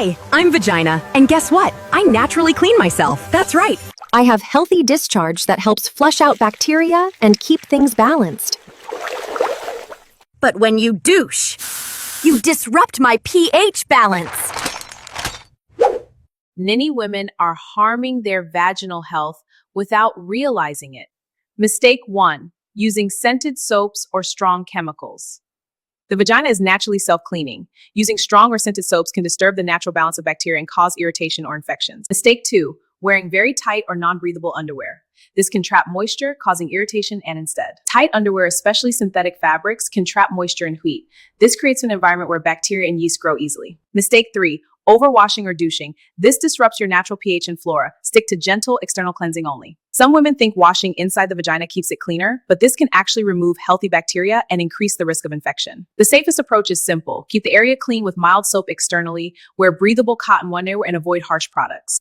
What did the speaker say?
Hi, I'm Vagina, and guess what? I naturally clean myself. That's right. I have healthy discharge that helps flush out bacteria and keep things balanced. But when you douche, you disrupt my pH balance. Many women are harming their vaginal health without realizing it. Mistake 1. Using scented soaps or strong chemicals. The vagina is naturally self-cleaning. Using strong or scented soaps can disturb the natural balance of bacteria and cause irritation or infections. Mistake 2. Wearing very tight or non-breathable underwear. This can trap moisture, causing irritation and instead. Tight underwear, especially synthetic fabrics, can trap moisture and heat. This creates an environment where bacteria and yeast grow easily. Mistake 3. Overwashing or douching. This disrupts your natural pH and flora. Stick to gentle external cleansing only. Some women think washing inside the vagina keeps it cleaner, but this can actually remove healthy bacteria and increase the risk of infection. The safest approach is simple. Keep the area clean with mild soap externally, wear breathable cotton underwear, and avoid harsh products.